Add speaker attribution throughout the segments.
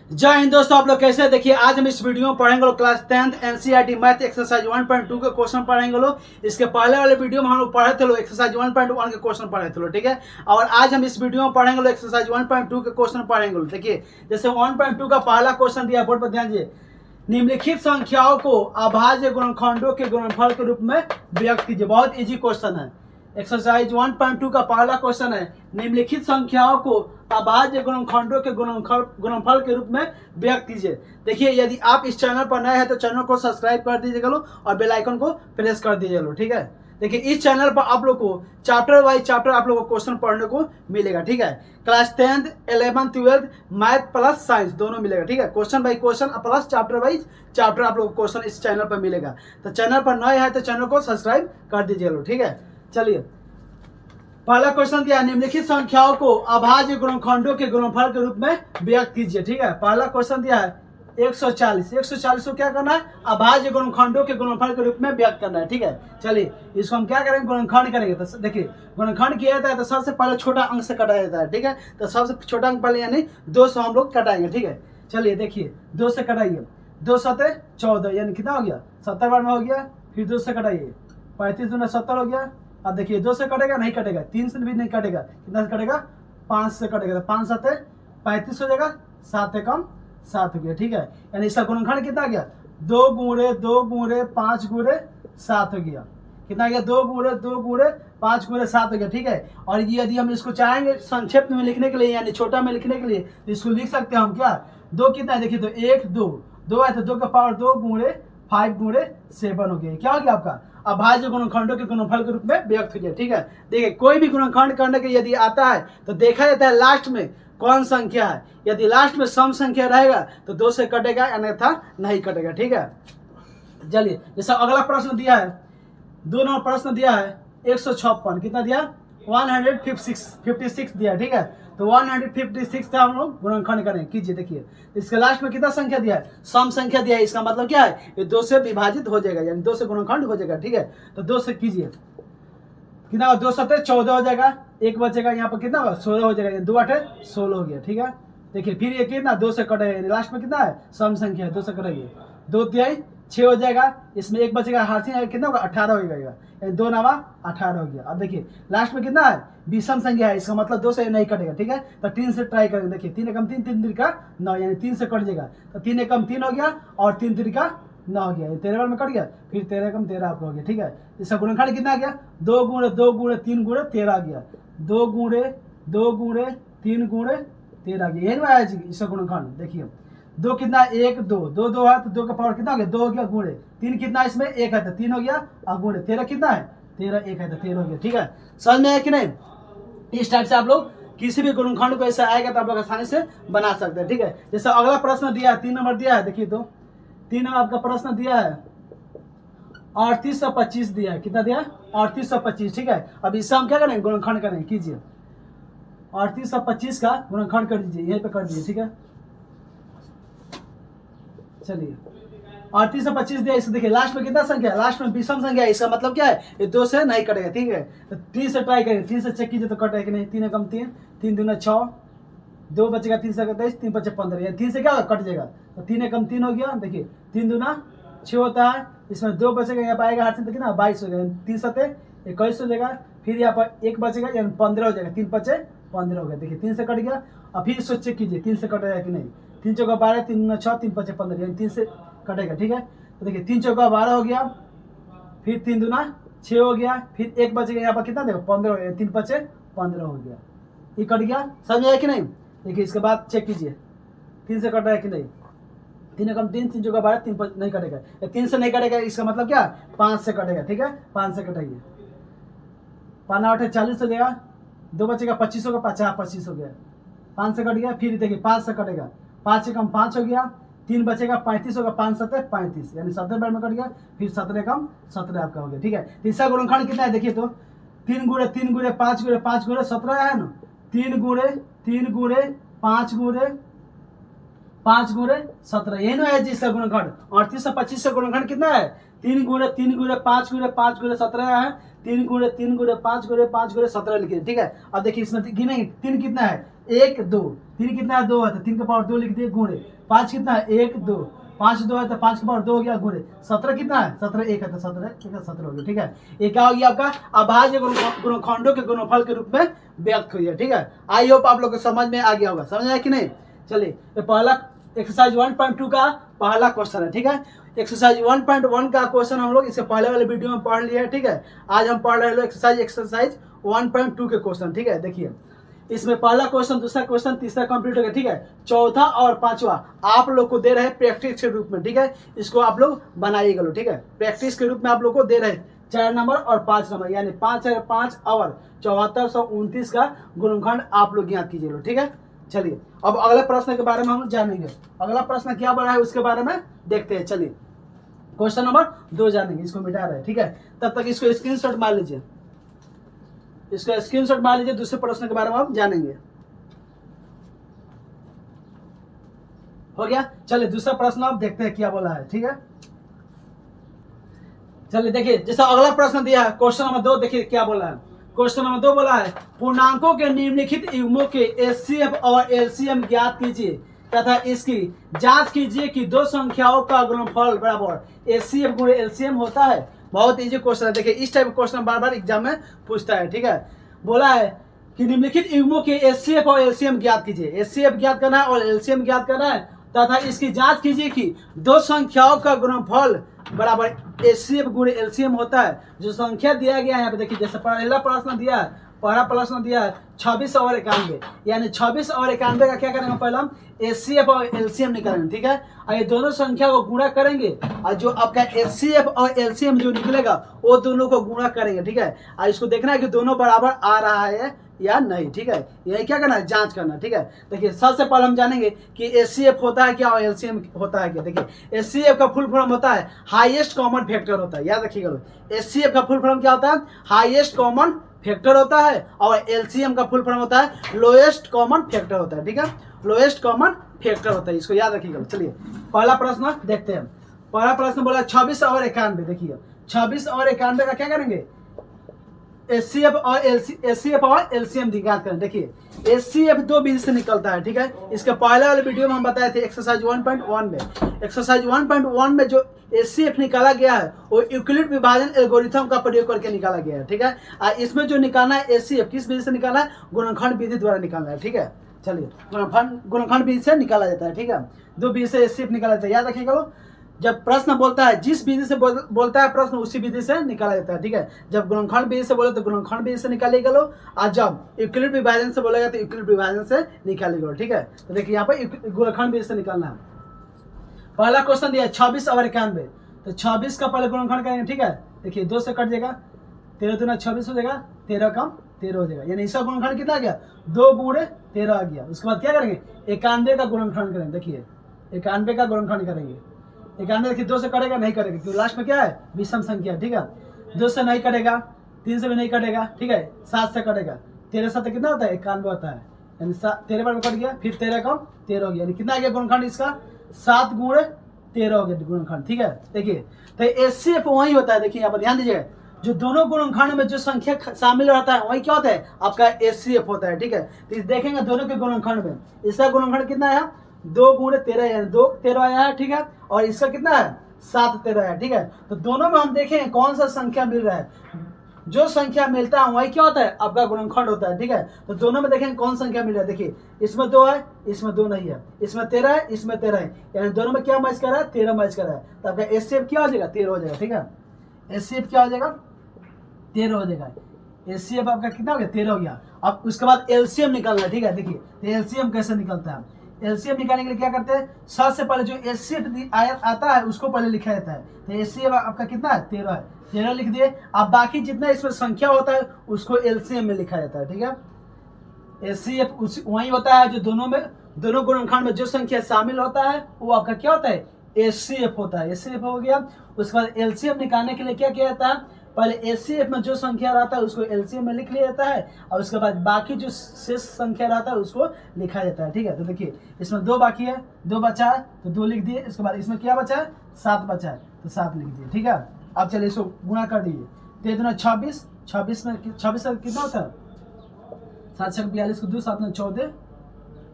Speaker 1: जय हिंद दोस्तों, आप लोग कैसे हैं? देखिए आज हम इस वीडियो में पढ़ेंगे लोग class 10th NCERT math exercise 1.2 के क्वेश्चन पढ़ेंगे लोग। इसके पहले वाले वीडियो में हम लोग पढ़े थे लोग एक्सरसाइज 1.1 के क्वेश्चन पढ़े थे लोग, ठीक है। और आज हम इस वीडियो में पढ़ेंगे लोग एक्सरसाइज 1.2 के क्वेश्चन पढ़ेंगे लोग। देखिए जैसे 1.2 का पहला क्वेश्चन दिया, बोर्ड पर ध्यान दीजिए। निम्नलिखित संख्याओं को अभाज्य गुणनखंडों के गुणनफल के रूप में व्यक्त कीजिए। बहुत इजी क्वेश्चन है। एक्सरसाइज 1.2 का पहला क्वेश्चन है, निम्नलिखित संख्याओं को अभाज्य गुणनखंडों के गुणनफल के रूप में व्यक्त कीजिए। देखिए यदि आप इस चैनल पर नए हैं तो चैनल को सब्सक्राइब कर दीजिएगा लो और बेल आइकन को प्रेस कर दीजिएगा लो, ठीक है। देखिए इस चैनल पर आप लोग को चैप्टर वाइज चैप्टर आप लोग को क्वेश्चन पढ़ने को मिलेगा, ठीक है। Class 10th 11th 12th math plus science दोनों मिलेगा, ठीक है। Question by question plus chapter wise chapter आप लोग को क्वेश्चन इस चैनल पर मिलेगा। तो चैनल पर नए हैं तो चैनल को सब्सक्राइब कर दीजिएगा लो, ठीक है। चलिए पहला क्वेश्चन दिया, निम्नलिखित संख्याओं को अभाज्य गुणनखंडों के गुणनफल के रूप में व्यक्त कीजिए, ठीक है। पहला क्वेश्चन दिया है 140 को क्या करना है? अभाज्य गुणनखंडों के गुणनफल के रूप में व्यक्त करना है, ठीक है। चलिए इसको हम क्या करेंगे? गुणनखंड करेंगे। तो देखिए गुणनखंड किया जाता है तो सबसे पहले छोटा अंक से कटाया जाता है, ठीक है। तो सबसे छोटा अंक पहले यानी 2 से हम लोग कटाएंगे, ठीक है। चलिए देखिए 2 से कटाइए, 2 7 14 यानी कितना हो गया? 70 बार में हो गया। फिर 2 से कटाइए, 35 दूना 70 हो गया। अब देखिए 2 से कटेगा नहीं कटेगा, 3 से भी नहीं कटेगा, कितना से कटेगा? 5 से कटेगा। तो 5 7 35 हो जाएगा, 7 एकम 7 हो गया, ठीक है। यानी इसका गुणनखंड कितना गया? 2 गुणे 2 गुणे 5 गुणे 7 हो गया। कितना गया? 2 गुणे 2 गुणे 5 गुणे 7 हो गया, ठीक है। और ये यदि हम इसको चाहेंगे संक्षेप में लिखने के लिए यानी छोटा में लिखने के लिए तो इसको लिख सकते हैं हम क्या? 2 कितना है? देखिए तो 1 2 है तो 2 का पावर 2 गुणे 5 गुणे 7 हो गया। क्या हो गया आपका? अभाज्य गुणनखंडों के गुणनफल के रूप में व्यक्त हो गया, ठीक है। देखिए कोई भी गुणनखंड करने के यदि आता है तो देखा जाता है लास्ट में कौन संख्या है। यदि लास्ट में सम संख्या रहेगा तो 2 से कटेगा, अन्यथा नहीं कटेगा, ठीक है। चलिए जैसा अगला प्रश्न दिया है, 2 नंबर प्रश्न दिया है 156, कितना दिया? 156 दिया, ठीक है। तो 156 का हम लोग गुणनखंड करें, कीजिए। देखिए इसके लास्ट में कितना संख्या दिया है? सम संख्या दिया है। इसका मतलब क्या है? ये 2 से विभाजित हो जाएगा यानी 2 से गुणनखंड हो जाएगा, ठीक है। तो 2 से कीजिए, कितना होगा? 2 7 14 हो जाएगा, 1 बचेगा, यहाँ पर कितना होगा? 16 हो जाएगा, 2 8 16 हो गया, ठीक है। देखिए फिर ये कितना? 2 से कटेगा, लास्ट में कितना है? सम संख्या है, 2 से कटेगी, 2 तिहाई 6 हो जाएगा, इसमें 1 बचेगा, हासिल कितना होगा? 18 हो जाएगा, 2 9 18 हो गया। अब देखिए लास्ट में कितना है? विषम संख्या है, इसका मतलब 2 से नहीं कटेगा, ठीक है। तो 3 से ट्राई करेंगे। देखिए 3 एकम 3 3 3 का 9 यानी 3 से कट जाएगा। तो 3 एकम 3 हो गया और 3 3 का 9 हो गया, 13 बार में कट गया। फिर 13 एकम 13 आपका हो गया, ठीक है। इसका गुणनखंड कितना आ गया? 2 गुणे 2 गुणे 3 गुणे 13 आ गया। 2 गुणे 2 गुणे 3 गुणे 13 आ गया, यही आया जी इसका गुणनखंड। देखिए 2 कितना? 1 2 2 2 है तो 2 का पावर कितना हो गया? 2 हो गया, गुणे 3 कितना? इसमें 1 है तो 3 हो गया, और गुणे 13 कितना है? 13 1 है तो 13 हो गया, ठीक है। समझ में आया कि नहीं? इस टाइप से आप लोग किसी भी गुणनखंड को ऐसा आएगा तो आप लोग आसानी से बना सकते हैं, ठीक है। जैसे अगला प्रश्न दिया है 3 नंबर दिया है, देखिए तो 3 नंबर आपका प्रश्न दिया है 3825 दिया है। कितना दिया? 3825, ठीक है। अब इससे हम क्या करेंगे? गुणनखंड करेंगे, कीजिए। 3825 का गुणनखंड कर दीजिए, यहीं पे कर दीजिए, ठीक है। चलिए 3825 दिया, इसको देखिए लास्ट में कितना संख्या? लास्ट में विषम संख्या है, इसका मतलब क्या है? ये 2 से नहीं कटेगा, ठीक है। तो 3 से ट्राई करेंगे, 3 से चेक कीजिए तो कटेगा कि नहीं। 3 एकम 3 3 दूना 6, 2 बचेगा, 3 से 27 3 5 15 यानी 3 से क्या होगा? कट जाएगा। तो 3 एकम 3 हो गया। देखिए 3 दूना 6 होता है, इसमें 2 बचेगा, यहाँ पर आएगा हाथ से तो कितना? 22 हो गया, 3 7 21 हो जाएगा। फिर यहाँ पर 1 बचेगा यानी 15 हो जाएगा, 3 5 15 हो गया। देखिए 3 से कट गया। अब फिर इसको चेक कीजिए 3 से कटेगा कि नहीं। 3 चौका 12 3 दूना 6 3 5 15 यानी 3 से कटेगा, ठीक है। तो देखिए 3 चौका 12 हो गया, फिर 3 दूना 6 हो गया, फिर 1 बचेगा, यहाँ पर कितना? देखो 15 हो गया, 3 5 15 हो गया, ये कट गया। समझ आया कि नहीं? देखिए इसके बाद चेक कीजिए 3 से कट रहा है कि नहीं। 3 एकम 3 3 चौका 12 3 5 नहीं कटेगा, 3 से नहीं कटेगा, इसका मतलब क्या? 5 से कटेगा, ठीक है। 5 से कटाइए, 5 8 40 हो जाएगा, 2 बचेगा 25 होगा, 50 25 हो गया, 5 से कट गया। फिर देखिए 5 से कटेगा, 5 एकम 5 हो गया, 3 बचेगा 35 होगा, 5 7 35 यानी 17 बार में कट गया। फिर 17 एकम 17 आपका हो गया, ठीक है। तीसरा गुणनखंड कितना है? देखिए तो 3 गुणे 3 गुणे 5 गुणे 5 गुणे 17 है ना। 3 गुणे 3 गुणे 5 गुणे 5 गुणे 17 यही ना है जी इसका गुणनखंड। 3825 का गुणनखंड कितना है? 3 गुणे 3 गुणे 5 गुणे 5 गुणे 17 है। 3 गुणे 3 गुणे 5 गुणे 5 गुणे 17 लिखिए, ठीक है। अब देखिए इसमें गिनेंगे 3 कितना है? 1 2, 3 कितना है 2 है तो 3 का पावर 2 लिख दिए गुणे, 5 कितना है 1 2, 5 2 है तो 5 का पावर 2 हो गया गुणे, 17 कितना है 17 1 है तो 17 ठीक है 17 हो गया। ठीक है, ये क्या हो गया आपका अभाज्य गुणनखंडों के गुणनफल के रूप में व्यक्त हुई है। ठीक है, आई होप आप लोग को समझ में आ गया होगा, समझ आया कि नहीं। चलिए ये पहला एक्सरसाइज 1.2 का पहला क्वेश्चन है। ठीक है, एक्सरसाइज 1.1 का क्वेश्चन हम लोग इससे पहले वाले वीडियो में पढ़ लिए हैं। ठीक है, आज हम पढ़ रहे हैं एक्सरसाइज 1.2 के क्वेश्चन। ठीक है, देखिए इसमें पहला क्वेश्चन, दूसरा क्वेश्चन, तीसरा कंप्लीट हो गया। ठीक है, चौथा और पांचवा आप लोग को दे रहे हैं प्रैक्टिस के रूप में। ठीक है, इसको आप लोग बनाइएगा लो। ठीक है, प्रैक्टिस के रूप में आप लोग को दे रहे हैं 4 नंबर और 5 नंबर, यानी 5 और 7429 का गुणनखंड आप लोग याद कीजिए लो। ठीक है, चलिए अब अगले प्रश्न के बारे में हम जानेंगे। अगला प्रश्न क्या बना है उसके बारे में देखते हैं। चलिए क्वेश्चन नंबर 2 जानेंगे, इसको मिटा रहे हैं। ठीक है, तब तक इसको स्क्रीनशॉट मार लीजिए, इसका स्क्रीनशॉट मार लीजिए, दूसरे प्रश्न के बारे में हम जानेंगे। हो गया, चलिए दूसरा प्रश्न आप देखते हैं क्या बोला है। ठीक है, चलिए देखिए जैसा अगला प्रश्न दिया है क्वेश्चन नंबर 2, देखिए क्या बोला है। क्वेश्चन नंबर 2 बोला है पूर्णांकों के निम्नलिखित युग्मों के एचसीएफ और एलसीएम ज्ञात कीजिए तथा इसकी जांच कीजिए कि दो संख्याओं का गुणनफल बराबर एचसीएफ गुणे एलसीएम होता है। बहुत इजी क्वेश्चन है, देखिए इस टाइप क्वेश्चन बार बार एग्जाम में पूछता है। ठीक है, बोला है कि निम्नलिखित युग्मों के एचसीएफ और एलसीएम ज्ञात कीजिए, एचसीएफ ज्ञात करना है और एलसीएम ज्ञात करना है तथा इसकी जांच कीजिए कि दो संख्याओं का गुणनफल बराबर एचसीएफ गुणे एलसीएम होता है। जो संख्या दिया गया है यहाँ पे देखिए, जैसे पहला प्रश्न दिया है, पहला प्रश्न दिया है 26 और 91, यानी 26 और 91 का क्या करेंगे पहले हम एचसीएफ और एलसीएम निकालेंगे। ठीक है, और ये दोनों संख्या को गुणा करेंगे और जो आपका एचसीएफ और एलसीएम जो निकलेगा वो दोनों को गुणा करेंगे। ठीक है, और इसको देखना है कि दोनों बराबर आ रहा है या नहीं। ठीक है, यही क्या करना है, जांच करना। ठीक है, देखिए सबसे पहले हम जानेंगे कि एचसीएफ होता है क्या और एलसीएम होता है क्या। देखिए एचसीएफ का फुल फॉर्म होता है हाईएस्ट कॉमन फैक्टर होता है, याद रखिएगा। एचसीएफ का फुल फॉर्म क्या होता है, हाईएस्ट कॉमन फैक्टर होता है, और एलसीएम का फुल फॉर्म होता है लोएस्ट कॉमन फैक्टर होता है। ठीक है, लोएस्ट कॉमन फैक्टर होता है, इसको याद रखिएगा। चलिए पहला प्रश्न देखते हैं। पहला प्रश्न बोला 26 और 91, देखिए 26 और 91 का क्या करेंगे, एचसीएफ और एलसीएम ज्ञात करें। देखिए एचसीएफ दो विधि से निकलता है। ठीक है, इसके पहले वाले वीडियो में हम बताए थे एक्सरसाइज 1.1 में। एक्सरसाइज 1.1 में जो एचसीएफ निकाला गया है वो यूक्लिड विभाजन एल्गोरिथम का प्रयोग करके निकाला गया है। ठीक है, इसमें जो निकालना है एचसीएफ किस विधि से निकालना है, गुणनखंड विधि द्वारा निकालना है। ठीक है, चलिए गुणनखंड विधि से निकाला जाता है। ठीक है, दो विधि से एचसीएफ निकाला जाता है, याद रखिएगा। जब प्रश्न बोलता है जिस विधि से बोलता है प्रश्न उसी विधि से निकाला जाता है। ठीक है, जब गुणनखंड विधि से बोले तो गुणनखंड विधि से निकालेगा लो, और जब यूक्लिड विभाजन से बोलेगा तो यूक्लिड विभाजन से निकालेगा लो। ठीक है, तो देखिए यहाँ पर गुणनखंड विधि से निकालना है। पहला क्वेश्चन दिया 26 और 91, तो 26 का पहले गुणनखंड करेंगे। ठीक है, देखिए 2 से कट जाएगा, 13 दूना 26 हो जाएगा, 13 कम 13 हो जाएगा, यानी इसका गुणनखंड कितना आ गया, 2 गुणे 13 आ गया। उसके बाद क्या करेंगे, 91 का गुणनखंड करेंगे। देखिए 91 का गुणनखंड करेंगे। 91 देखिए 2 से कटेगा, नहीं करेगा क्योंकि लास्ट में क्या है, विषम संख्या। ठीक है, 2 से नहीं कटेगा, 3 से भी नहीं कटेगा। ठीक है, 7 से कटेगा, 13 7 कितना होता है, 91 होता है, यानी 13 बार में कट गया, फिर 13 कम 13 हो गया, यानी कितना आ गया गुणनखंड इसका, 7 गुणे 13 हो गया गुणनखंड। ठीक है, देखिए तो एचसीएफ वही होता है। देखिए यहाँ पर ध्यान दीजिए, जो दोनों गुणनखंड में जो संख्या शामिल रहता है वही क्या होता है, आपका एचसीएफ होता है। ठीक है, तो देखेंगे दोनों के गुणनखंड में, इसका गुणनखंड कितना है, 2 गुणे 13, यानी 2 13 आया है। ठीक है, और इसका कितना है, 7 13 है। ठीक है, तो दोनों में हम देखें कौन सा संख्या मिल रहा है, जो संख्या मिलता है वही क्या होता है, आपका गुणनखंड होता है। ठीक है, तो दोनों में देखें कौन संख्या मिल रहा है। देखिए इसमें 2 है, इसमें 2 नहीं है, इसमें 13 है, इसमें 13 है, यानी दोनों में क्या मैच कर रहा है, 13 मैच कर रहा है, तो आपका एचसीएफ क्या हो जाएगा, 13 हो जाएगा। ठीक है, एचसीएफ क्या हो जाएगा, 13 हो जाएगा। एचसीएफ आपका कितना हो गया, 13 हो गया। अब उसके बाद एलसीएम निकालना है। ठीक है, देखिए एलसीएम कैसे निकलता है, एलसीएम निकालने के लिए क्या करते हैं, सबसे पहले जो एचसीएफ आता है उसको पहले लिखा जाता है। तो एचसीएफ आपका कितना है, 13 है, 13 लिख दिए। अब बाकी जितना इसमें संख्या होता है उसको एलसीएम में लिखा जाता है। ठीक है, एचसीएफ वही होता है जो दोनों गुणनखंड में जो संख्या शामिल होता है वो आपका क्या होता है, एचसीएफ होता है। एचसीएफ हो गया। उसके बाद एलसीएम निकालने के लिए क्या किया जाता है, पहले एचसीएफ में जो संख्या रहता है उसको एलसीएम में लिख लिया जाता है, और उसके बाद बाकी जो शेष संख्या रहता है उसको लिखा जाता है। ठीक है, तो देखिए इसमें 2 बाकी है, 2 बचा है तो 2 लिख दिए। इसके बाद इसमें क्या बचा है, 7 बचा है तो 7 लिख दिए। ठीक है, अब चलिए इसको गुणा कर दीजिए, 13 26, 26 में 26 कितना होता है, 7 42 को 2 7 14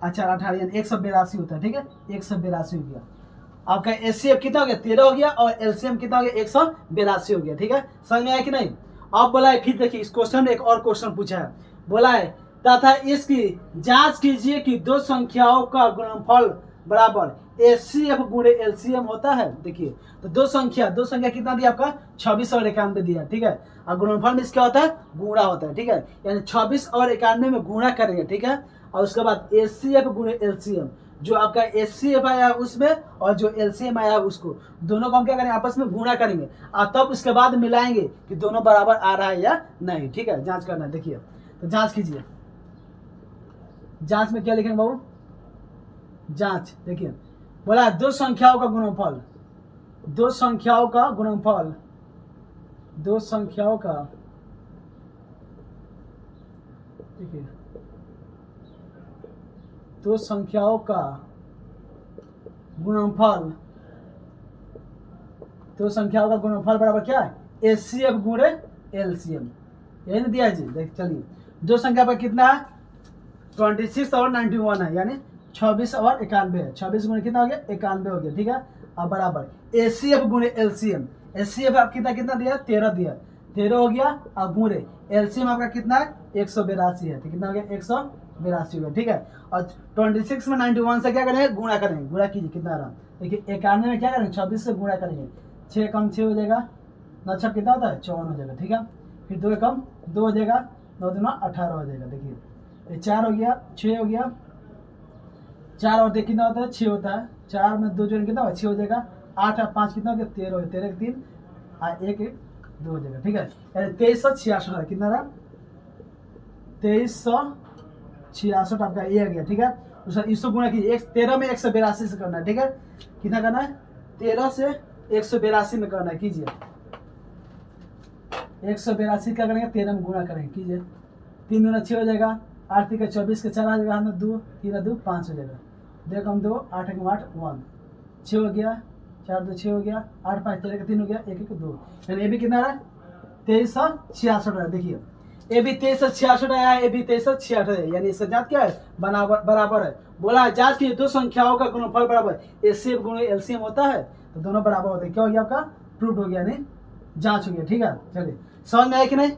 Speaker 1: अच्छा 18 यानी 182 होता है, ठीक है 182 हो गया। आपका एचसीएफ कितना हो गया 13 हो गया और एलसीएम कितना हो गया 182 हो गया, ठीक है समझ में आया कि नहीं। अब बोला है फिर देखिए इस क्वेश्चन में एक और क्वेश्चन पूछा है, बोला है तथा इसकी जांच कीजिए कि दो संख्याओं का गुणनफल बराबर एचसीएफ गुणे एलसीएम होता है। देखिए तो दो संख्या कितना दिया आपका 26 और 91 दिया, ठीक है और गुणनफल में इसका होता है गुणा होता है, ठीक है यानी 26 और 91 में गुणा करेंगे, ठीक है और उसके बाद एचसीएफ गुणे एलसीएम, जो आपका एचसीएफ आया है उसमें और जो एलसीएम आया है उसको दोनों को हम क्या करेंगे आपस में गुणा करेंगे और तब उसके बाद मिलाएंगे कि दोनों बराबर आ रहा है या नहीं, ठीक है जांच करना है। देखिए तो जांच कीजिए, जांच में क्या लिखेंगे बाबू, जांच देखिए बोला दो संख्याओं का गुणनफल, दो संख्याओं का गुणनफल, दो संख्याओं का, देखिए दो संख्याओं का गुणनफल, दो संख्याओं का गुणनफल बराबर क्या है एचसीएफ गुणे एलसीएम, यही ना दिया है जी। देख चलिए दो संख्या पर कितना है 26 और 91 है यानी 26 और 91 है, 26 गुणे कितना हो गया 91 हो गया, ठीक है अब बराबर एचसीएफ गुणे एलसीएम, एचसीएफ आप कितना दिया 13 दिया, 13 हो गया और गुणे एलसीएम आपका कितना है 182 है, तो कितना हो गया 182 हो गया, ठीक है और 26 में 91 से क्या करेंगे गुणा करेंगे, गुणा कीजिए कितना रहा देखिए 91 में क्या करेंगे 26 से गुणा करेंगे, 6 कम 6 हो जाएगा, 9 छः कितना होता है 54 हो जाएगा, ठीक है फिर 2 कम 2 हो जाएगा, 9 दूना 18 हो जाएगा। देखिए ये 4 हो गया 6 हो गया, 4 और 2 कितना होता है 6 होता है, 4 में 2 जोड़ कितना होगा 6 हो जाएगा, 8 और 5 कितना हो गया 13 हो गया, 13 3 और 1 1 2 हो जाएगा, ठीक है यानी 2366 है, कितना रहा 2366 आपका ये आ गया, ठीक है उसका इसको गुणा कीजिए 13 में 182 से करना है, ठीक है कितना करना है 13 से 182 में करना है, कीजिए 182 क्या करेंगे 13 में गुणा करेंगे, कीजिए 3 दूना 6 हो जाएगा, 8 का 24 के 4 आ जाएगा, 2 3 2 5 हो जाएगा, 2 कम 2 8 1 8 1 6 हो गया, 4 2 6 हो गया, 8 5 13 3 हो गया, 1 1 2 यानी ये भी कितना रहा 2366 रहा। देखिए ये भी 2366 आया है, ये भी 2366 है यानी इसका जांच क्या है बराबर है। बोला है जांच की दो संख्याओं का गुणनफल बराबर एचसीएफ गुणे एलसीएम होता है, तो दोनों बराबर होते हैं, क्या हो गया आपका प्रूफ हो गया, नहीं जांच हो गया, ठीक है चलिए समझ में आया कि नहीं।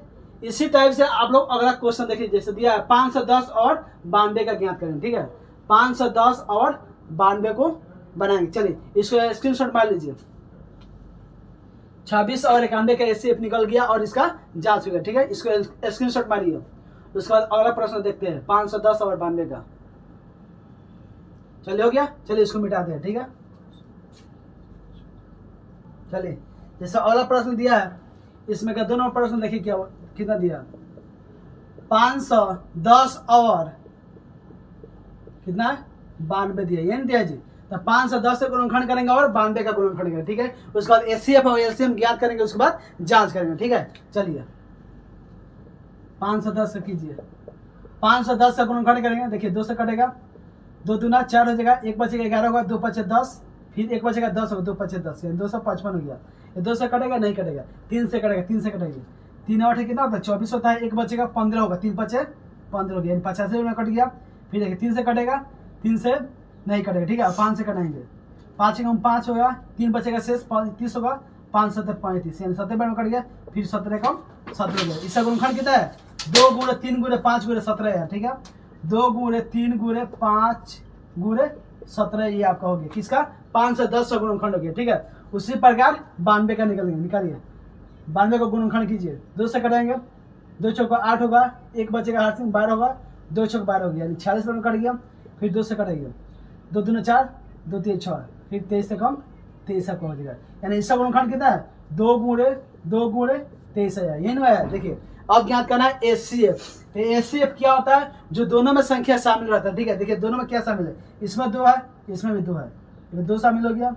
Speaker 1: इसी टाइप से आप लोग अगला क्वेश्चन देखिए, जैसे दिया है 510 और 92 का ज्ञात करें, ठीक है 510 और 92 को बनाएंगे, चलिए इसको स्क्रीनशॉट मार लीजिए, 26 और 91 का एचसीएफ निकल गया और इसका जांच हो गया, ठीक है इसको स्क्रीनशॉट मारिए। उसके बाद अगला प्रश्न देखते हैं 510 और 92 का, चलिए हो गया, चलिए इसको मिटाते हैं, ठीक है चलिए जैसे अगला प्रश्न दिया है इसमें का दोनों प्रश्न देखिए क्या कितना दिया 510 और कितना 92 दिया, ये नहीं दिया जी, तो 510 से गुणनखंड करेंगे और 92 का गुणनखंड करेंगे, ठीक है उसके बाद एचसीएफ और एलसीएम ज्ञात करेंगे, उसके बाद जांच करेंगे, ठीक है चलिए 510 से कीजिए, 510 से गुणनखंड करेंगे, देखिए 2 से कटेगा, 2 दूना 4 हो जाएगा, 1 बचेगा 11 होगा, 2 5 10 फिर 1 बचेगा 10 होगा, 2 5 10 यानी 255 हो गया, ये 2 से कटेगा नहीं कटेगा, 3 से कटेगा, 3 से कटेगा, 3 8 कितना होता है 24 होता है, 1 बचेगा 15 होगा, 3 5 15 हो गया यानी 85 में कट गया, फिर देखिए 3 से कटेगा, 3 से नहीं कटेगा, ठीक है 5 से कटाएंगे, 5 कम 5 होगा, 3 बचेगा शेष 30 होगा, 5 7 35 यानी 70 में कट गया, फिर 17 कम 17 हो गया, इसका गुणनखंड कितना है 2 गुणे 3 गुणे 5 गुणे 17 है, ठीक है 2 गुणे 3 गुणे 5 गुणे 17 ये आपका हो गया, किसका 510 का गुणनखंड हो गया, ठीक है उसी प्रकार 92 का निकालिए 92 का गुणनखंड कीजिए, 2 से कटाएंगे, 2 चौका 8 होगा, 1 बचेगा 8 12 होगा, 2 चौक 12 हो गया यानी 46 में कट गया, फिर 2 से कटेगा, 2 दूना 4 2 3 6 फिर 23 से कम 23 का हो जाएगा, यानी इसका गुणनखंड कितना है 2 गुणे 23 है, यही ना है। देखिए अब ज्ञात करना है एचसीएफ, एचसीएफ क्या होता है जो दोनों में संख्या शामिल रहता है, ठीक है देखिए दोनों में क्या शामिल है, इसमें 2 है इसमें भी 2 है, 2 शामिल हो गया,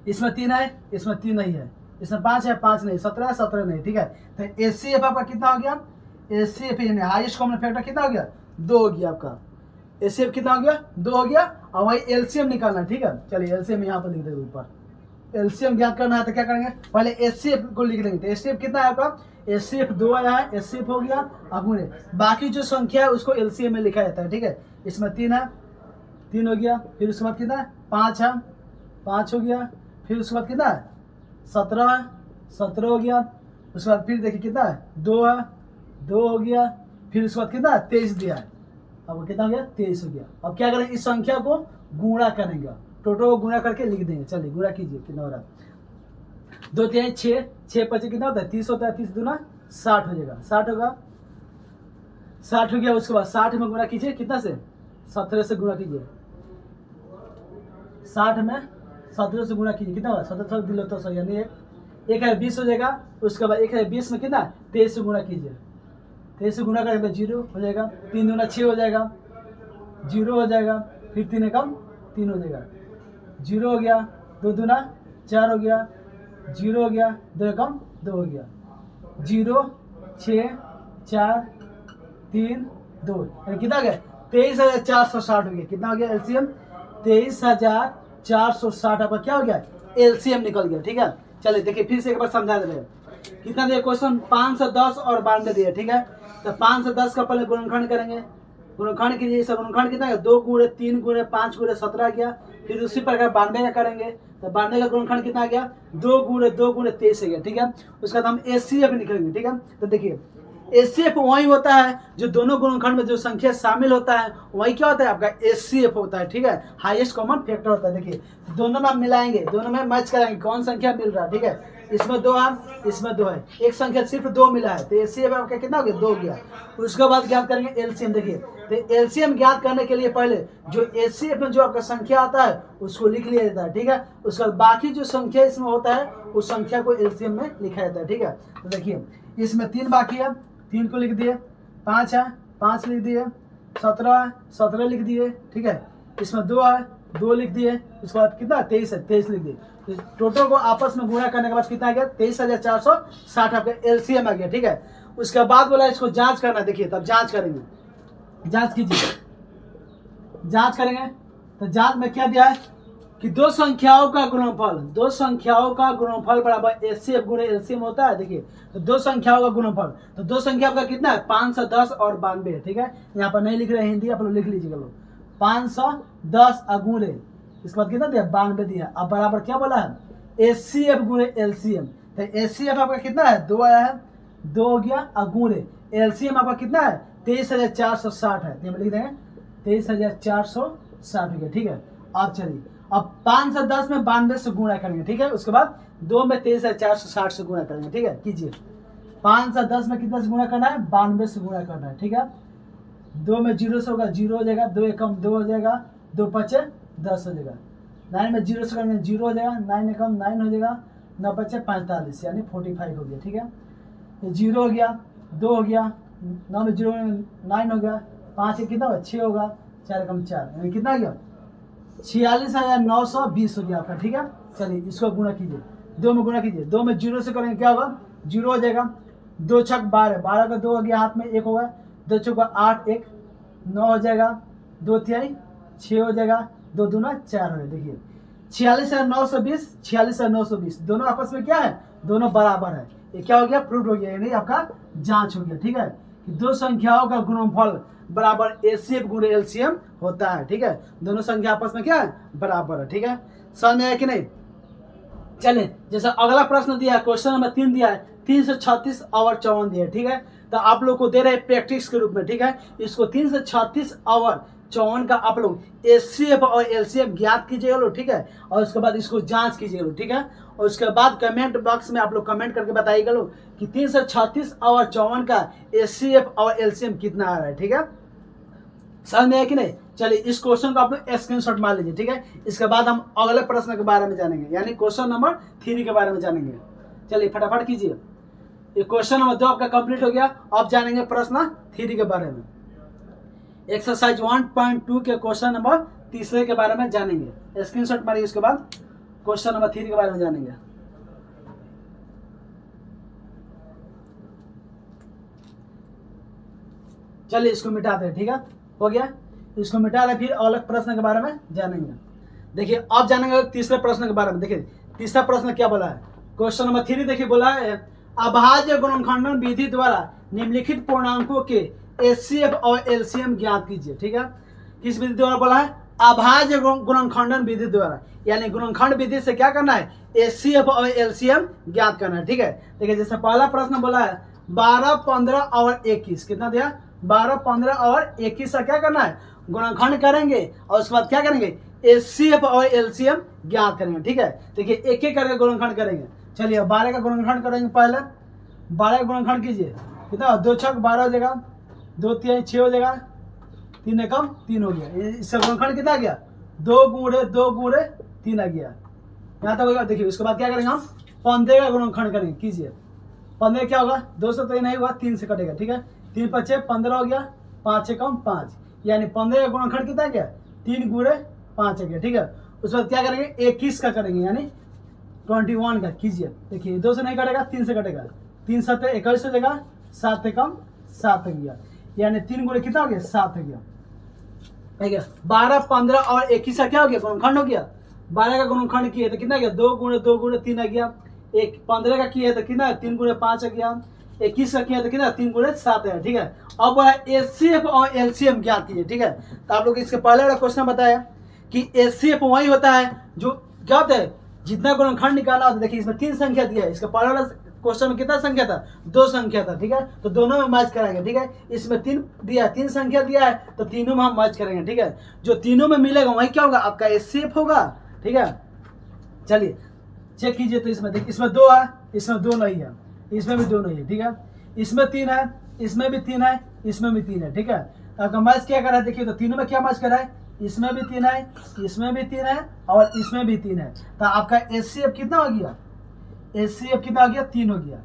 Speaker 1: इसमें 3 है इसमें 3 नहीं है, इसमें 5 है 5 नहीं, 17 है 17 नहीं, ठीक है तो एचसीएफ आपका कितना हो गया, एचसीएफ यानी हाईएस्ट कॉमन फैक्टर कितना हो गया 2 हो गया, आपका एचसीएफ कितना हो गया 2 हो गया, और वही एलसीएम निकालना है, ठीक है चलिए एलसीएम यहाँ पर लिख देंगे ऊपर, एलसीएम ज्ञात करना है तो क्या करेंगे, पहले एचसीएफ को लिख लेंगे। तो एचसीएफ कितना है आपका, एचसीएफ 2 आया है, एचसीएफ हो गया। अब गुणे बाकी जो संख्या है उसको एलसीएम में लिखा जाता है, ठीक है। इसमें 3 है, 3 हो गया। फिर उसके बाद कितना है, 5 है, 5 हो गया। फिर उसके बाद कितना है, 17 है, 17 हो गया। उसके बाद फिर देखिए कितना है, 2 है, 2 हो गया। फिर उसके बाद कितना है, 23 दिया है। अब कितना हो गया, 23 हो गया। अब क्या करें, इस संख्या को गुणा करेंगे, टोटल को गुणा करके लिख देंगे। चलिए गुणा कीजिए, कितना हो रहा है, 2 3 6, 6 5 कितना होता है, 30 होता है। 30 दूना 60 हो जाएगा, 60 होगा, 60 हो गया। उसके बाद 60 में गुणा कीजिए, कितना से, 17 से गुणा कीजिए। 60 में 17 से गुणा कीजिए, कितना होगा, 17 दिलो तो सही, यानी एक है 20 हो जाएगा। उसके बाद 1 है 20 में कितना, 23 से गुणा कीजिए। 23 से गुणा करेंगे 0 हो जाएगा। 3 दूना 6 हो जाएगा, 0 हो जाएगा। फिर 3 कम 3 हो जाएगा, 0 हो गया। 2 दूना 4 हो गया, 0 हो गया। 2 कम 2 हो गया, 0 6 4 3 2, कितना हो गया, 23,460 हो गया। कितना हो गया एलसीएम, 23,460 आपका क्या हो गया, एलसीएम निकल गया, ठीक है। चलिए देखिए फिर से एक बार समझा दे रहे हैं। कितना दिया क्वेश्चन, 510 और 92 दिया, ठीक है। तो 510 का पहले गुणनखंड करेंगे। गुणनखंड कीजिए, इसका गुणनखंड कितना है, 2 गुणे 3 गुणे 5 गुणे 17 गया। फिर उसी प्रकार 92 का करेंगे। तो 92 का गुणनखंड कितना गया, 2 गुणे 2 गुणे 23 गया, ठीक है। उसके बाद हम एचसीएफ निकलेंगे, ठीक है। तो देखिए एचसीएफ वही होता है जो दोनों गुणनखंड में जो संख्या शामिल होता है वही क्या होता है, आपका एचसीएफ होता है, ठीक है। हाईएस्ट कॉमन फैक्टर होता है। देखिए दोनों में आप मिलाएंगे, दोनों में मैच कराएंगे कौन संख्या मिल रहा है, ठीक है। इसमें 2 है, इसमें 2 है, एक संख्या सिर्फ 2 मिला है, तो एचसीएफ आपका कितना हो गया, 2 गया। उसके बाद ज्ञात करेंगे एलसीएम। देखिए तो एलसीएम ज्ञात करने के लिए पहले जो एचसीएफ में जो आपका संख्या आता है उसको लिख लिया जाता है, ठीक है। उसके बाद बाकी जो संख्या इसमें होता है उस संख्या को एलसीएम में लिखा जाता है, ठीक है। तो देखिए इसमें 3 बाकी है, 3 को लिख दिए। 5 है, 5 लिख दिए। 17 है, 17 लिख दिए, ठीक है। इसमें 2 है, 2 लिख दिए। उसके बाद कितना 23 है, 23 लिख दिए। तो टोटल को आपस में गुणा करने के बाद कितना आ गया, 23,460 आपका एलसीएम आ गया, ठीक है। उसके बाद बोला इसको जांच करना। देखिए तब जांच करेंगे, जांच कीजिए, जांच करेंगे। तो जांच में क्या दिया है कि दो संख्याओं का गुणनफल, दो संख्याओं का गुणनफल बराबर एचसीएफ गुणे एलसीएम होता है। देखिए तो दो संख्याओं का गुणनफल, तो दो संख्याओं का कितना है, 510 और 92, ठीक है। यहाँ पर नहीं लिख रहे हिंदी, आप लोग लिख लीजिएगा लोग। 510 गुणे इसके बाद कितना दिया, 92 दिया। अब बराबर क्या बोला है, एचसीएफ गुणे एलसीएम। तो एचसीएफ आपका कितना है, 2 आया है, 2 हो गया। गुणे एलसीएम आपका कितना है, 23,460 है, तो लिख देंगे 23,460 हो गया, ठीक है। अब चलिए अब 510 में 92 से गुणा करेंगे, ठीक है। उसके बाद 2 में 23,460 से गुणा करेंगे, ठीक है। कीजिए 510 में कितना से गुणा करना है, 92 से गुणा करना है, ठीक है। 2 में 0 से होगा 0 हो जाएगा, 2 एकम 2 हो जाएगा, 2 पचे 10 हो जाएगा। 9 में 0 से करेंगे 0 हो जाएगा, 9 एकम 9 हो जाएगा, 9 पचे 45 यानी 45 हो गया, ठीक है। ये 0 हो गया, 2 हो गया, 9 में 0 9 हो गया, 5 से कितना होगा 6 होगा, 4 एकम 4 यानी कितना आ गया 46,920 हो गया आपका, ठीक है। चलिए इसको गुणा कीजिए, 2 में गुणा कीजिए। 2 में 0 से करेंगे क्या होगा, 0 हो जाएगा। 2 छक 12, 12 का 2 हो गया, हाथ में 1 होगा। 2 चौका 8, 1 9 हो जाएगा। 2 तिहाई 6 हो जाएगा, 2 दूना 4 हो जाएगा। देखिए 46,920, 46,920 दोनों आपस में क्या है, दोनों बराबर है। ये क्या हो गया, प्रूफ हो गया, यानी आपका जांच हो गया, ठीक है। कि दो संख्याओं का गुणनफल बराबर एचसीएफ गुणे एलसीएम होता है, ठीक है। दोनों संख्या आपस में क्या है, बराबर है, ठीक है। समझ में आया कि नहीं। चलिए जैसा अगला प्रश्न दिया है, क्वेश्चन नंबर 3 दिया है, 336 और 54 दिया है, ठीक है। तो आप लोग को दे रहे हैं प्रैक्टिस के रूप में, ठीक है। इसको 336 और 54 का आप लोग एचसीएफ और एलसीएम ज्ञात कीजिएगा लोग, ठीक है। और उसके बाद इसको जांच कीजिएगा लोग, ठीक है। और उसके बाद कमेंट बॉक्स में आप लोग कमेंट करके बताइएगा लोग कि 336 और 54 का एचसीएफ और एलसीएम कितना आ रहा है, ठीक है। समझ में आया कि नहीं। चलिए इस क्वेश्चन को आप लोग स्क्रीनशॉट मार लीजिए, ठीक है। इसके बाद हम अगले प्रश्न के बारे में जानेंगे, यानी क्वेश्चन नंबर 3 के बारे में जानेंगे। चलिए फटाफट कीजिए, ये क्वेश्चन नंबर 2 आपका कंप्लीट हो गया। अब जानेंगे प्रश्न 3 के बारे में। एक्सरसाइज 1.2 के क्वेश्चन नंबर 3 के बारे में जानेंगे। स्क्रीनशॉट मारिए, उसके बाद क्वेश्चन नंबर 3 के बारे में जानेंगे। चलिए इसको मिटाते हैं, ठीक है, हो गया। इसको मिटा रहे, फिर अलग प्रश्न के बारे में जानेंगे। देखिए अब जानेंगे तीसरे प्रश्न के बारे में। देखिए तीसरा प्रश्न क्या बोला है, क्वेश्चन नंबर 3 देखिए बोला है अभाज्य गुणनखंडन विधि द्वारा निम्नलिखित पूर्णांकों के एचसीएफ और एलसीएम ज्ञात कीजिए। ठीक है, किस विधि द्वारा बोला है, अभाज्य गुणनखंडन विधि द्वारा, यानी गुणनखंड विधि से क्या करना है, एचसीएफ और एलसीएम ज्ञात करना है। ठीक है, देखिए जैसे पहला प्रश्न बोला है 12, 15 और 21, कितना दिया, 12, 15 और 21 का क्या करना है, गुणनखंड करेंगे और उसके बाद क्या करेंगे, एचसीएफ और एलसीएम ज्ञात करेंगे। ठीक है, देखिए एक एक करके गुणनखंड करेंगे। चलिए 12 का गुणनखंड करेंगे, पहले 12 का गुणनखंड कीजिए, कितना, 2 छक 12 हो जाएगा, 2 3 6 हो जाएगा, 3 एकम 3 हो गया। इसका गुणनखंड कितना आ गया, 2 गुणे 2 गुणे 3 आ गया, यहाँ तक हो गया। देखिए उसके बाद क्या करेंगे हम, 15 का गुणनखंड करेंगे, कीजिए। 15 क्या होगा, 2 से तो ये नहीं हुआ, 3 से कटेगा। ठीक है, 3 5 15 हो गया, 5 एकम 5, यानी 15 का गुणनखंड कितना गया, 3 गुणे 5 आ गया। ठीक है, उसके बाद क्या करेंगे, 21 का करेंगे, यानी 21 का कीजिए। देखिए 2 से नहीं कटेगा, 3 से कटेगा, 3 7 21 हो जाएगा, 7 एकम 7 हो गया, यानी 3 गुणे कितना हो गया, 7 हो गया। ठीक है, 12, 15 और 21 का क्या हो गया, गुणनखंड हो गया। 12 का गुणनखंड किए तो कितना गया, 2 गुणे 2 गुणे 3 आ गया। 15 का किया तो कितना, 3 गुणे 5 आ गया। 21 का किया तो कितना, 3 गुणे 7 है। ठीक है, अब बोला एचसीएफ और एलसीएम ज्ञात कीजिए। ठीक है, तो आप लोग इसके पहले वाला क्वेश्चन बताया कि एचसीएफ वही होता है जो क्या होता है, जितना गुणनखंड निकाला होता है। देखिए इसमें 3 संख्या दिया है, इसका पहले वाला क्वेश्चन में कितना संख्या था, 2 संख्या था। ठीक है, तो दोनों में मैच कराएंगे। ठीक है, इसमें 3 दिया, 3 संख्या दिया है, तो तीनों में हम मैच करेंगे। ठीक है, जो तीनों में मिलेगा वही क्या होगा, आपका एचसीएफ होगा। ठीक है, चलिए चेक कीजिए। तो इसमें देखिए, इसमें 2 है, इसमें 2 नहीं है, इसमें भी 2 नहीं है। ठीक है, इसमें 3 है, इसमें भी 3 है, इसमें भी 3 है। ठीक है, आपका मैच क्या करा है, देखिए तो तीनों में क्या मैच करा है, इसमें भी 3 है, इसमें भी 3 है और इसमें भी 3 है। तो आपका एचसीएफ कितना हो गया, एचसीएफ कितना हो गया, 3 हो गया।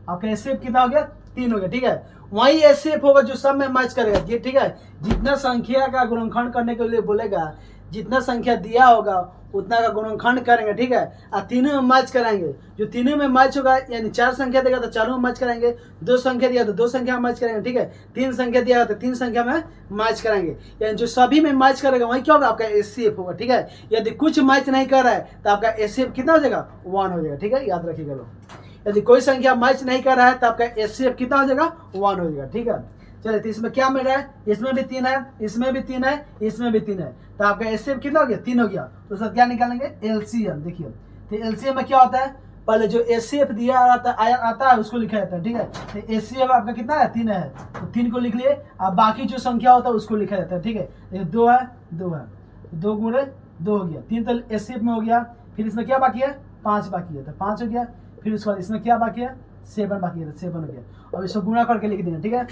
Speaker 1: आपका एचसीएफ कितना हो गया, 3 हो गया। ठीक है, वही एचसीएफ होगा जो सब में मैच करेगा। ठीक है, जितना संख्या का गुणनखंड करने के लिए बोलेगा, जितना संख्या दिया होगा उतना का गुणनखंड करेंगे। ठीक है, और तीनों में मैच कराएंगे। जो तीनों में मैच होगा, यानी 4 संख्या देगा तो चारों में मैच कराएंगे, 2 संख्या दिया तो 2 संख्या में मैच करेंगे। ठीक है, 3 संख्या दिया तो 3 संख्या में मैच कराएंगे, यानी जो सभी में मैच करेगा वही क्या होगा, आपका एचसीएफ होगा। ठीक है, यदि कुछ मैच नहीं कर रहा है तो आपका एचसीएफ कितना हो जाएगा, 1 हो जाएगा। ठीक है, याद रखिएगा लोग, यदि कोई संख्या मैच नहीं कर रहा है तो आपका एचसीएफ कितना हो जाएगा, 1 हो जाएगा। ठीक है, चलिए तो इसमें क्या मिल रहा है, इसमें भी 3 है, इसमें भी 3 है, इसमें भी 3 है, तो आपका एचसीएफ कितना हो गया, 3 हो गया। तो सर क्या निकालेंगे, एलसीएम। देखिए तो एलसीएम में क्या होता है, पहले जो एचसीएफ दिया आता है उसको लिखा जाता है। ठीक है, तो एचसीएफ आपका कितना है, 3 है, तो 3 को लिख लिए। अब बाकी जो संख्या होता है उसको लिखा जाता है। ठीक है, 2 है, 2 है, 2 गुणे 2 हो गया, 3 तो एचसीएफ में हो गया। फिर इसमें क्या बाकी है, 5 बाकी है, तो 5 हो गया। फिर उसके बाद इसमें क्या बाकी है, 7 बाकी है, तो 7 हो गया। अब इसको गुणा करके लिख देंगे। ठीक है,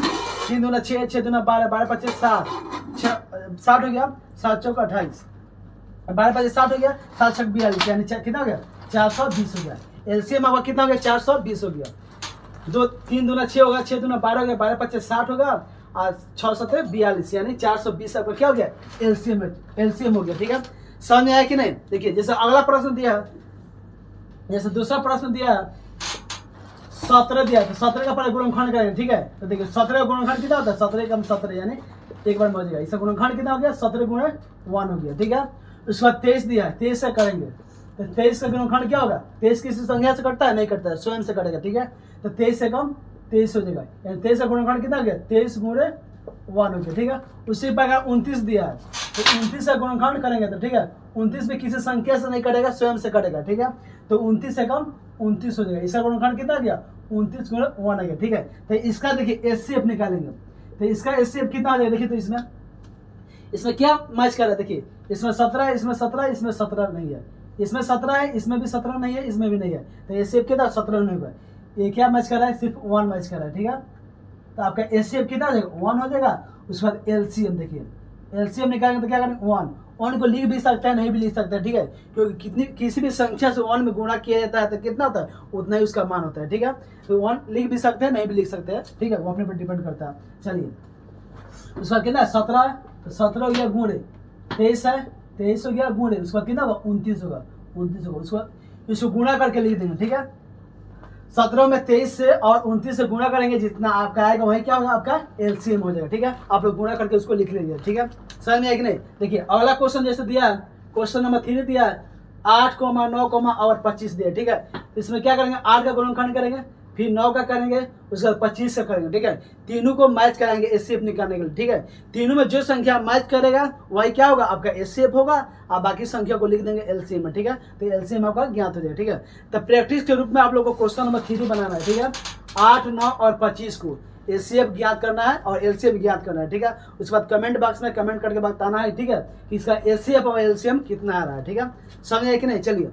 Speaker 1: 3 दूना 6, 6 दूना 12, 12 25 60, 60 हो गया, 7 चौक 28, 12 25 60 हो गया, 7 छक 42, यानी कितना हो गया, 420 हो गया। एलसीएम आपका कितना हो गया, 420 हो गया। 3 दूना 6 होगा, 6 दूना 12 हो गया, 12 25 60 होगा और 6 7 42, यानी 420 आपका क्या हो गया, एलसीएम हो गया। ठीक है, समझ में आया कि नहीं। देखिए जैसे अगला प्रश्न दिया है, जैसे दूसरा प्रश्न दिया है 17 दिया, तो 17 का पहले गुणनखंड करेंगे। ठीक है, तो देखिए 17 का गुणनखंड कितना होता है, 17 कम 17, यानी एक बार में हो जाएगा। इसका गुणनखंड कितना हो गया, 17 गुणे 1 हो गया। ठीक है, उसके बाद 23 दिया है, 23 से करेंगे, तो 23 का गुणनखंड क्या होगा, 23 किसी संख्या से कटता है, नहीं कटता है, स्वयं से कटेगा। ठीक है, तो 23 से कम 23 हो जाएगा, यानी 23 का गुणनखंड कितना हो गया, 23 गुणे 1 हो गया। ठीक है, उसी प्रकार 29 दिया है, तो 29 का गुणनखंड करेंगे तो ठीक है, 29 भी किसी संख्या से नहीं कटेगा, स्वयं से कटेगा। ठीक है, तो 29 से कम 29 हो जाएगा। इसका गुणनखंड कितना गया, 29 गुणे 1 आ गया। ठीक है, तो इसका देखिए एचसीएफ निकालेंगे, तो इसका एचसीएफ कितना आ जाएगा, देखिए तो इसमें क्या मैच कर रहा है, देखिए इसमें 17 है, इसमें 17, इसमें 17 नहीं है, इसमें 17 है, इसमें भी 17 नहीं है, इसमें भी नहीं है, तो एचसीएफ कितना 17 नहीं हुआ। ये क्या मैच कर रहा है, सिर्फ 1 मैच कर रहा है। ठीक है, तो आपका एचसीएफ कितना हो जाएगा, 1 हो जाएगा। उसके बाद एलसीएम, देखिए एलसीएम निकालेंगे तो क्या करेंगे, 1 को लिख भी सकते हैं, नहीं भी लिख सकते हैं। ठीक है, क्योंकि किसी भी संख्या से 1 में गुणा किया जाता है तो कितना होता है, उतना ही उसका मान होता है। ठीक है, तो 1 लिख भी सकते हैं, नहीं भी लिख सकते हैं। ठीक है, वो अपने पर डिपेंड करता है। चलिए उसके बाद कितना है, 17, तो 17 हो गया गुणे 23 है, 23 हो गया गुणे, उसके बाद कितना होगा, 29 होगा, 29 होगा। उसको इसको गुणा करके लिख देंगे। ठीक है, 17 में 23 से और 29 से गुणा करेंगे, जितना आपका आएगा वही क्या होगा, आपका एलसीएम हो जाएगा। ठीक है, आप लोग गुणा करके उसको लिख लीजिए। ठीक है, समझ में आया कि नहीं। देखिए अगला क्वेश्चन जैसे दिया है, क्वेश्चन नंबर 3 दिया है 8, 9, और 25 दिया, ठीक है। तो इसमें क्या करेंगे, 8 का गुणनखंड करेंगे, फिर 9 का करेंगे, उसके बाद 25 का करेंगे, ठीक है। तीनों को मैच कराएंगे एचसीएफ निकालने के लिए, ठीक है। तीनों में जो संख्या मैच करेगा वही क्या होगा, आपका एचसीएफ होगा, और बाकी संख्या को लिख देंगे एलसीएम में, ठीक है। तो एलसीएम आपका ज्ञात हो जाएगा, ठीक है। तो प्रैक्टिस के रूप में आप लोग को क्वेश्चन नंबर 3 बनाना है, ठीक है। 8, 9 और 25 को एचसीएफ ज्ञात करना है और एलसीएम ज्ञात करना है, ठीक है। उसके बाद कमेंट बॉक्स में कमेंट करके बताना है, ठीक है, कि इसका एचसीएफ और एलसीएम कितना आ रहा है, ठीक है। समझे कि नहीं। चलिए,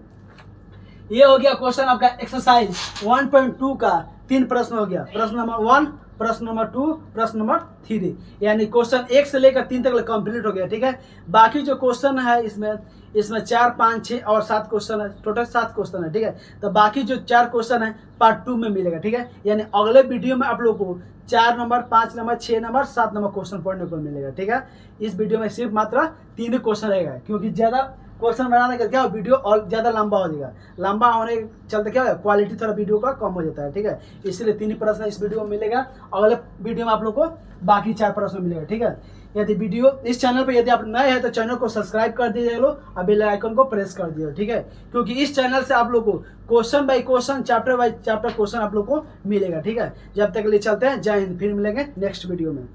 Speaker 1: ये हो गया क्वेश्चन आपका एक्सरसाइज 1.2 का 3 प्रश्न हो गया। प्रश्न नंबर 1, प्रश्न नंबर 2, प्रश्न नंबर 3, यानी क्वेश्चन 1 से लेकर 3 तक कंप्लीट हो गया, ठीक है। बाकी जो क्वेश्चन है इसमें 4, 5, 6 और 7 क्वेश्चन है, टोटल 7 क्वेश्चन है, ठीक है। तो बाकी जो 4 क्वेश्चन है पार्ट 2 में मिलेगा, ठीक है। यानी अगले वीडियो में आप लोग को 4 number, 5 number, 6 number, 7 number question पढ़ने को मिलेगा, ठीक है। इस वीडियो में सिर्फ मात्र 3 क्वेश्चन रहेगा, क्योंकि ज्यादा क्वेश्चन बनाने का क्या वीडियो और ज्यादा लंबा हो जाएगा। लंबा होने के चलते क्या होगा, क्वालिटी थोड़ा वीडियो का कम हो जाता है, ठीक है। इसलिए 3 प्रश्न इस वीडियो में मिलेगा, अगले वीडियो में आप लोग को बाकी 4 प्रश्न मिलेगा, ठीक है। यदि वीडियो इस चैनल पर यदि आप नए हैं तो चैनल को सब्सक्राइब कर दीजिए लो और बेल आइकन को प्रेस कर दीजिए, ठीक है। क्योंकि इस चैनल से आप लोग को question by question, chapter by chapter question आप लोग को मिलेगा, ठीक है। जब तक के लिए चलते हैं, जय हिंद। फिर मिलेंगे नेक्स्ट वीडियो में।